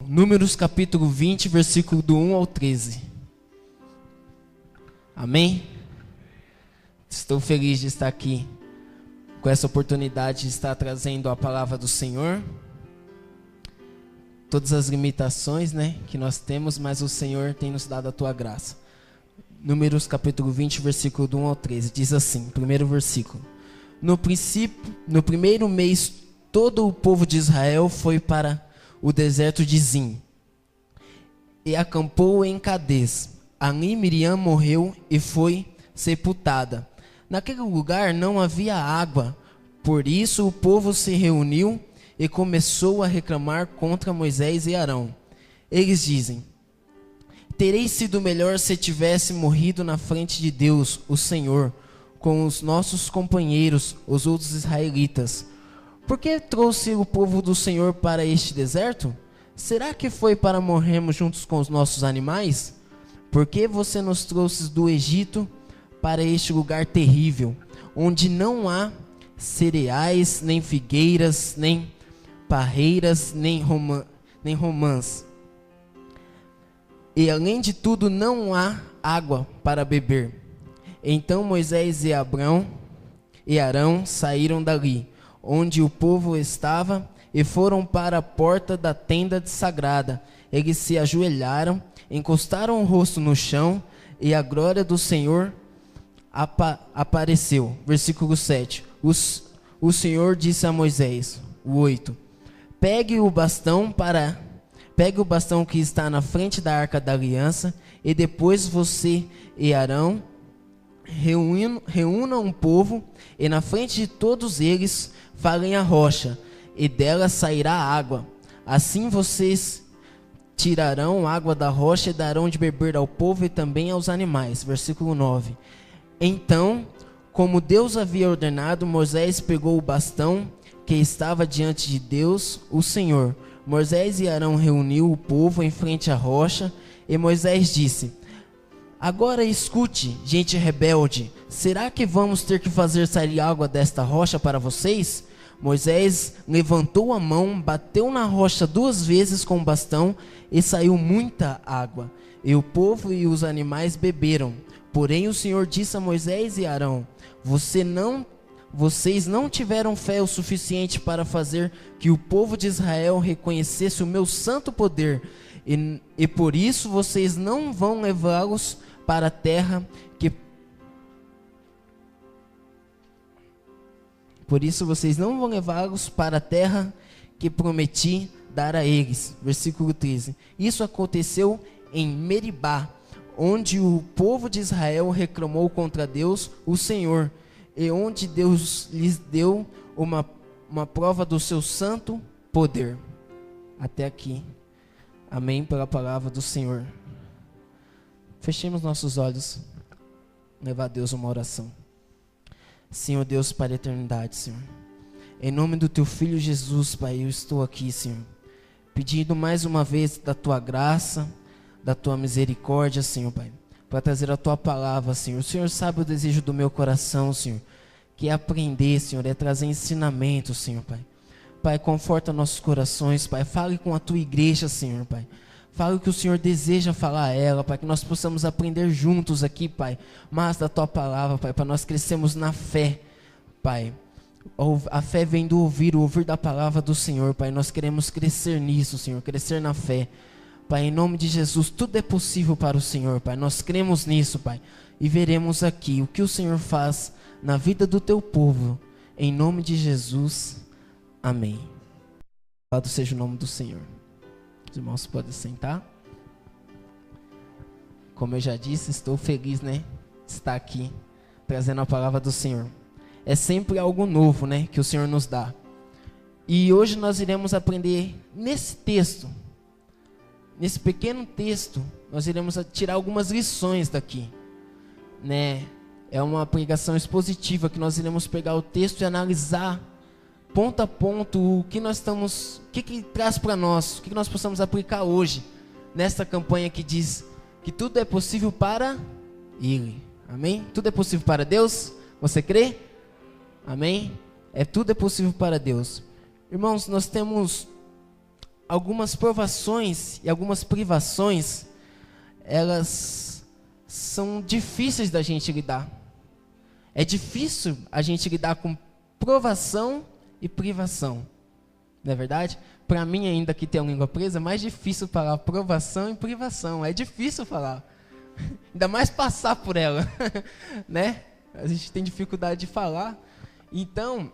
Números capítulo 20, versículo do 1 ao 13. Amém? Estou feliz de estar aqui com essa oportunidade de estar trazendo a palavra do Senhor. Todas as limitações, que nós temos, mas o Senhor tem nos dado a tua graça. Números capítulo 20, versículo do 1 ao 13. Diz assim, primeiro versículo. No primeiro mês, todo o povo de Israel foi para o deserto de Zim e acampou em Cades. Ali Miriam morreu e foi sepultada. Naquele lugar não havia água, por isso o povo se reuniu e começou a reclamar contra Moisés e Arão. Eles dizem: teria sido melhor se tivesse morrido na frente de Deus, o Senhor, com os nossos companheiros, os outros israelitas. Por que trouxe o povo do Senhor para este deserto? Será que foi para morrermos juntos com os nossos animais? Por que você nos trouxe do Egito para este lugar terrível, onde não há cereais, nem figueiras, nem parreiras, nem romãs? E além de tudo, não há água para beber. Então Moisés e Arão saíram dali, onde o povo estava, e foram para a porta da tenda sagrada. Eles se ajoelharam, encostaram o rosto no chão, e a glória do Senhor apareceu. Versículo 7. O Senhor disse a Moisés, 8. Pegue o bastão que está na frente da arca da aliança, e depois você e Arão reúnam o povo, e na frente de todos eles falem a rocha, e dela sairá água. Assim vocês tirarão água da rocha e darão de beber ao povo e também aos animais. Versículo 9. Então, como Deus havia ordenado, Moisés pegou o bastão que estava diante de Deus, o Senhor. Moisés e Arão reuniu o povo em frente à rocha, e Moisés disse: agora escute, gente rebelde, será que vamos ter que fazer sair água desta rocha para vocês? Moisés levantou a mão, bateu na rocha 2 vezes com o bastão, e saiu muita água, e o povo e os animais beberam. Porém o Senhor disse a Moisés e Arão: vocês não tiveram fé o suficiente para fazer que o povo de Israel reconhecesse o meu santo poder, e por isso vocês não vão levá-los para a terra que prometi dar a eles. Versículo 13. Isso aconteceu em Meribá, onde o povo de Israel reclamou contra Deus, o Senhor, e onde Deus lhes deu uma prova do seu santo poder. Até aqui. Amém, pela palavra do Senhor. Fechemos nossos olhos. Levar a Deus uma oração. Senhor Deus, para a eternidade, Senhor. Em nome do Teu Filho Jesus, Pai, eu estou aqui, Senhor, pedindo mais uma vez da Tua graça, da Tua misericórdia, Senhor, Pai, para trazer a Tua palavra, Senhor. O Senhor sabe o desejo do meu coração, Senhor, que é aprender, Senhor, é trazer ensinamento, Senhor, Pai. Pai, conforta nossos corações, Pai. Fale com a Tua igreja, Senhor, Pai. Fale o que o Senhor deseja falar a ela, Pai, que nós possamos aprender juntos aqui, Pai, mais da Tua palavra, Pai, para nós crescermos na fé, Pai. A fé vem do ouvir, o ouvir da palavra do Senhor, Pai. Nós queremos crescer nisso, Senhor, crescer na fé. Pai, em nome de Jesus, tudo é possível para o Senhor, Pai. Nós cremos nisso, Pai, e veremos aqui o que o Senhor faz na vida do Teu povo. Em nome de Jesus, amém. Louvado seja o nome do Senhor. Os irmãos podem sentar. Como eu já disse, estou feliz, de estar aqui, trazendo a palavra do Senhor. É sempre algo novo, que o Senhor nos dá. E hoje nós iremos aprender nesse texto, nesse pequeno texto, nós iremos tirar algumas lições daqui, É uma pregação expositiva que nós iremos pegar o texto e analisar ponto a ponto o que nós estamos, o que traz para nós, o que nós possamos aplicar hoje nesta campanha que diz que tudo é possível para Ele. Amém? Tudo é possível para Deus? Você crê? Amém? Tudo é possível para Deus. Irmãos, nós temos algumas provações e algumas privações, elas são difíceis da gente lidar. É difícil a gente lidar com provação e privação. Não é verdade? Para mim, ainda que tenho a língua presa, é mais difícil falar provação e privação. É difícil falar. Ainda mais passar por ela. Né? A gente tem dificuldade de falar. Então,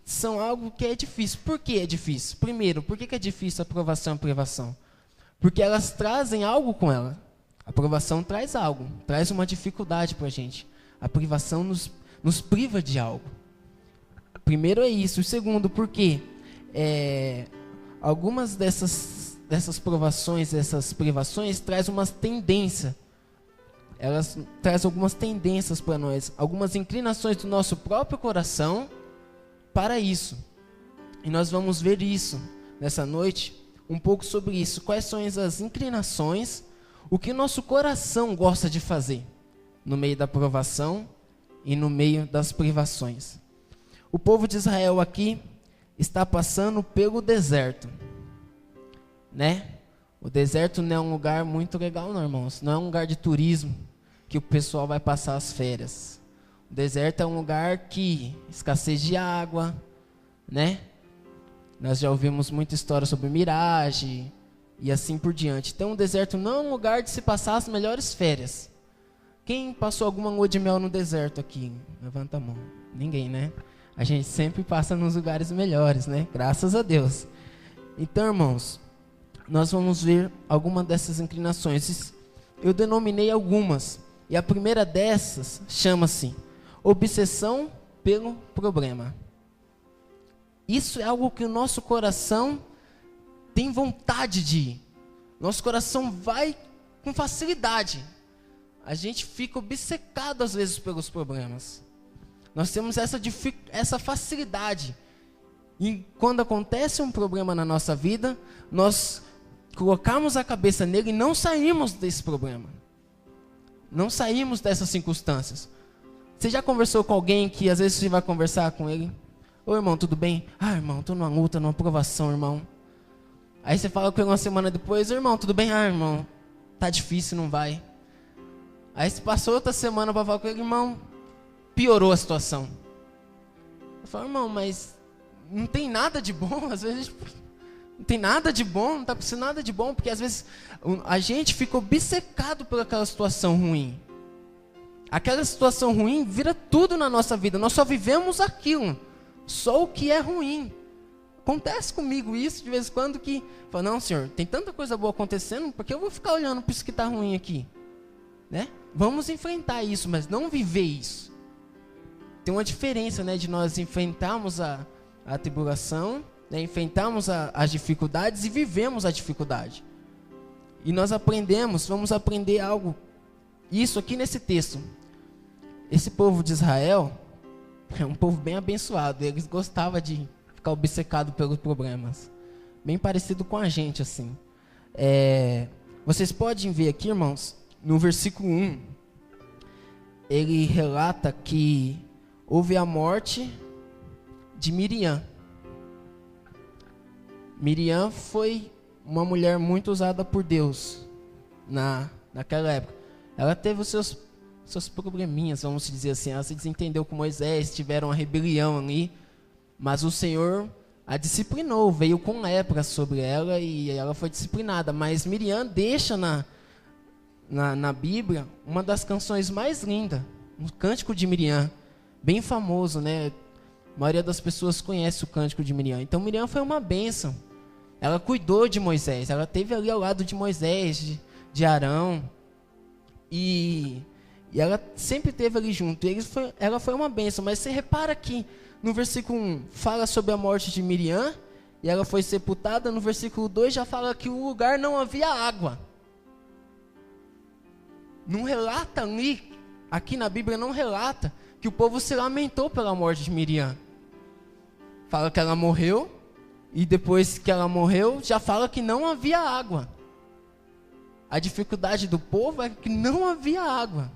são algo que é difícil. Por que é difícil? Primeiro, por que é difícil a provação e a privação? Porque elas trazem algo com ela. A provação traz algo, traz uma dificuldade para a gente. A privação nos priva de algo. Primeiro é isso. O segundo, por quê? Algumas dessas provações, dessas privações, traz uma tendência. Elas trazem algumas tendências para nós, algumas inclinações do nosso próprio coração para isso. E nós vamos ver isso nessa noite, um pouco sobre isso. Quais são as inclinações, o que o nosso coração gosta de fazer no meio da provação e no meio das privações. O povo de Israel aqui está passando pelo deserto, né? O deserto não é um lugar muito legal, não, irmãos. Não é um lugar de turismo que o pessoal vai passar as férias. O deserto é um lugar que escassez de água, né? Nós já ouvimos muita história sobre miragem e assim por diante. Então, o deserto não é um lugar de se passar as melhores férias. Quem passou alguma lua de mel no deserto aqui? Levanta a mão. Ninguém, né? A gente sempre passa nos lugares melhores, né? Graças a Deus. Então, irmãos, nós vamos ver alguma dessas inclinações. Eu denominei algumas. E a primeira dessas chama-se obsessão pelo problema. Isso é algo que o nosso coração tem vontade de ir. Nosso coração vai com facilidade. A gente fica obcecado às vezes pelos problemas. Nós temos essa facilidade. E quando acontece um problema na nossa vida, nós colocamos a cabeça nele e não saímos desse problema. Não saímos dessas circunstâncias. Você já conversou com alguém que às vezes você vai conversar com ele? Ô irmão, tudo bem? Ah, irmão, estou numa luta, numa provação, irmão. Aí você fala com ele uma semana depois, irmão, tudo bem? Ah, irmão, tá difícil, não vai. Aí você passou outra semana para falar com ele, irmão, piorou a situação. Eu falo, irmão, mas não tem nada de bom, às vezes não tem nada de bom, não está precisando nada de bom, porque às vezes a gente fica obcecado por aquela situação ruim. Aquela situação ruim vira tudo na nossa vida, nós só vivemos aquilo, só o que é ruim. Acontece comigo isso de vez em quando que, fala, não senhor, tem tanta coisa boa acontecendo, por que eu vou ficar olhando para isso que está ruim aqui? Né? Vamos enfrentar isso, mas não viver isso. Tem uma diferença, né, de nós enfrentarmos a tribulação, né, enfrentarmos as dificuldades e vivemos a dificuldade. E nós vamos aprender algo, isso aqui nesse texto. Esse povo de Israel é um povo bem abençoado, eles gostavam de ficar obcecado pelos problemas. Bem parecido com a gente, assim. Vocês podem ver aqui, irmãos, no versículo 1, ele relata que houve a morte de Miriam. Miriam foi uma mulher muito usada por Deus naquela época. Ela teve os seus probleminhas, vamos dizer assim. Ela se desentendeu com Moisés, tiveram uma rebelião ali, mas o Senhor a disciplinou, veio com lepra sobre ela e ela foi disciplinada. Mas Miriam deixa na Bíblia uma das canções mais lindas, um cântico de Miriam, bem famoso, né? A maioria das pessoas conhece o cântico de Miriam. Então Miriam foi uma bênção. Ela cuidou de Moisés, ela esteve ali ao lado de Moisés, de Arão, e ela sempre esteve ali junto. Ela foi uma bênção, mas você repara que no versículo 1 fala sobre a morte de Miriam, e ela foi sepultada. No versículo 2 já fala que o lugar não havia água. Não relata ali, aqui na Bíblia não relata que o povo se lamentou pela morte de Miriam. Fala que ela morreu, e depois que ela morreu, já fala que não havia água. A dificuldade do povo é que não havia água.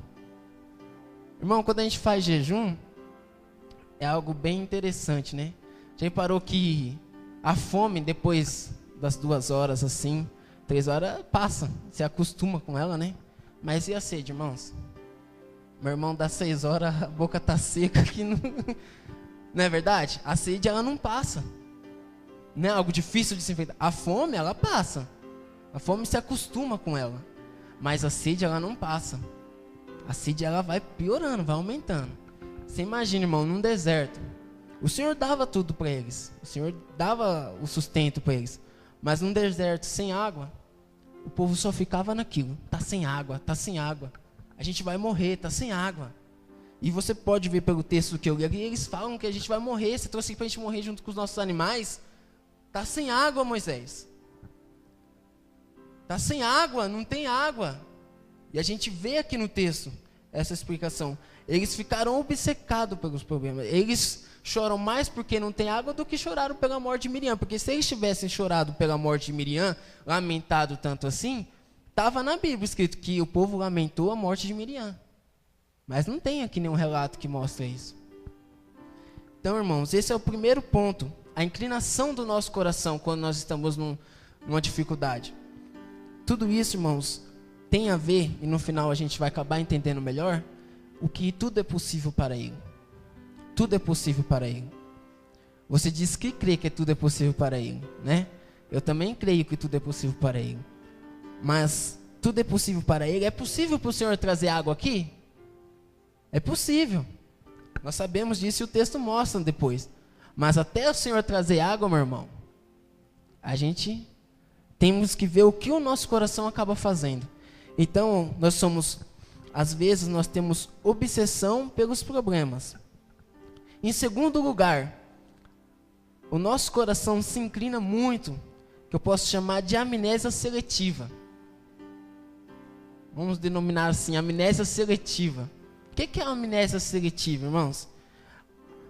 Irmão, quando a gente faz jejum, é algo bem interessante, né? Já reparou que a fome depois das 2 horas, assim, 3 horas, passa, se acostuma com ela, né? Mas e a sede, irmãos? Meu irmão dá 6 horas, a boca tá seca aqui, não é verdade? A sede, ela não passa. Não é algo difícil de se enfrentar. A fome, ela passa. A fome se acostuma com ela. Mas a sede, ela não passa. A sede, ela vai piorando, vai aumentando. Você imagina, irmão, num deserto. O Senhor dava tudo para eles. O Senhor dava o sustento para eles. Mas num deserto sem água, o povo só ficava naquilo. Tá sem água, tá sem água. A gente vai morrer, tá sem água. E você pode ver pelo texto que eu li, eles falam que a gente vai morrer. Você trouxe para a gente morrer junto com os nossos animais. Tá sem água, Moisés. Tá sem água, não tem água. E a gente vê aqui no texto essa explicação. Eles ficaram obcecados pelos problemas. Eles choram mais porque não tem água do que choraram pela morte de Miriam. Porque se eles tivessem chorado pela morte de Miriam, lamentado tanto assim, estava na Bíblia escrito que o povo lamentou a morte de Miriam. Mas não tem aqui nenhum relato que mostre isso. Então, irmãos, esse é o primeiro ponto. A inclinação do nosso coração quando nós estamos numa dificuldade. Tudo isso, irmãos, tem a ver, e no final a gente vai acabar entendendo melhor, o que tudo é possível para Ele. Tudo é possível para Ele. Você diz que crê que tudo é possível para Ele, né? Eu também creio que tudo é possível para Ele. Mas tudo é possível para Ele. É possível para o Senhor trazer água aqui? É possível. Nós sabemos disso e o texto mostra depois. Mas até o Senhor trazer água, meu irmão, a gente temos que ver o que o nosso coração acaba fazendo. Então, às vezes nós temos obsessão pelos problemas. Em segundo lugar, o nosso coração se inclina muito, que eu posso chamar de amnésia seletiva. Vamos denominar assim, amnésia seletiva. O que é a amnésia seletiva, irmãos?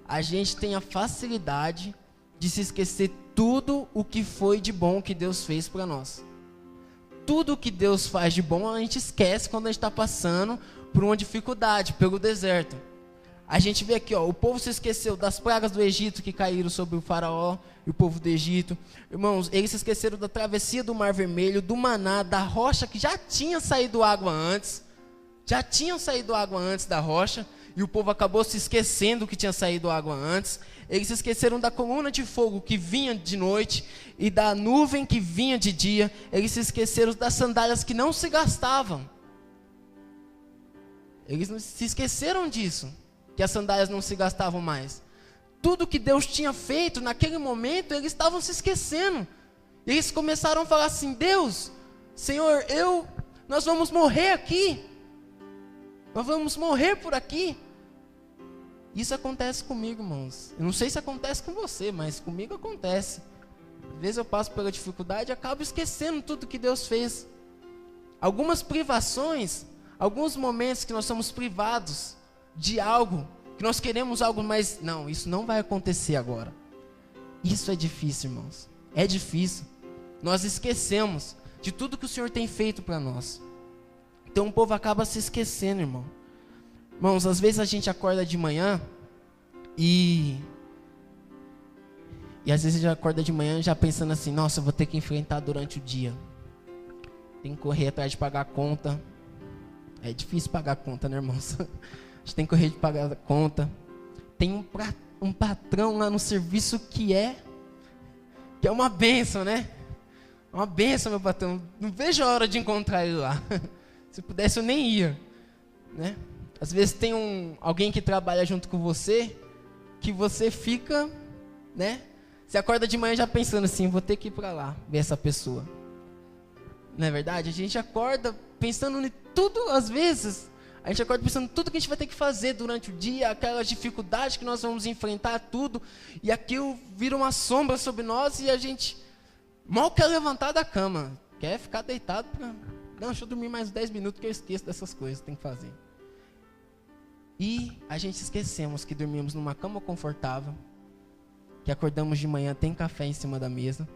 A gente tem a facilidade de se esquecer tudo o que foi de bom que Deus fez para nós. Tudo o que Deus faz de bom a gente esquece quando a gente está passando por uma dificuldade, pelo deserto. A gente vê aqui, o povo se esqueceu das pragas do Egito que caíram sobre o faraó e o povo do Egito. Irmãos, eles se esqueceram da travessia do Mar Vermelho, do maná, da rocha que já tinha saído água antes. Já tinham saído água antes da rocha. E o povo acabou se esquecendo que tinha saído água antes. Eles se esqueceram da coluna de fogo que vinha de noite e da nuvem que vinha de dia. Eles se esqueceram das sandálias que não se gastavam. Eles se esqueceram disso, que as sandálias não se gastavam mais. Tudo que Deus tinha feito naquele momento, eles estavam se esquecendo. Eles começaram a falar assim: Deus, Senhor, nós vamos morrer aqui. Nós vamos morrer por aqui. Isso acontece comigo, irmãos. Eu não sei se acontece com você, mas comigo acontece. Às vezes eu passo pela dificuldade e acabo esquecendo tudo que Deus fez. Algumas privações, alguns momentos que nós somos privados de algo, que nós queremos algo, mas não, isso não vai acontecer agora. Isso é difícil, irmãos. É difícil. Nós esquecemos de tudo que o Senhor tem feito para nós. Então o povo acaba se esquecendo, irmão. Irmãos, às vezes a gente acorda de manhã e às vezes já acorda de manhã já pensando assim: nossa, eu vou ter que enfrentar durante o dia. Tem que correr atrás de pagar a conta. É difícil pagar a conta, né, irmãos? A gente tem que correr de pagar a conta. Tem um patrão lá no serviço que é uma bênção, né? Uma bênção, meu patrão. Não vejo a hora de encontrar ele lá. Se pudesse eu nem ia, né? Às vezes tem alguém que trabalha junto com você, que você fica, né? Você acorda de manhã já pensando assim: vou ter que ir para lá, ver essa pessoa. Não é verdade? A gente acorda pensando em tudo, às vezes. A gente acorda pensando em tudo que a gente vai ter que fazer durante o dia, aquelas dificuldades que nós vamos enfrentar, tudo. E aquilo vira uma sombra sobre nós e a gente mal quer levantar da cama. Quer ficar deitado para... Não, deixa eu dormir mais 10 minutos que eu esqueço dessas coisas que tem que fazer. E a gente esquecemos que dormimos numa cama confortável, que acordamos de manhã, tem café em cima da mesa,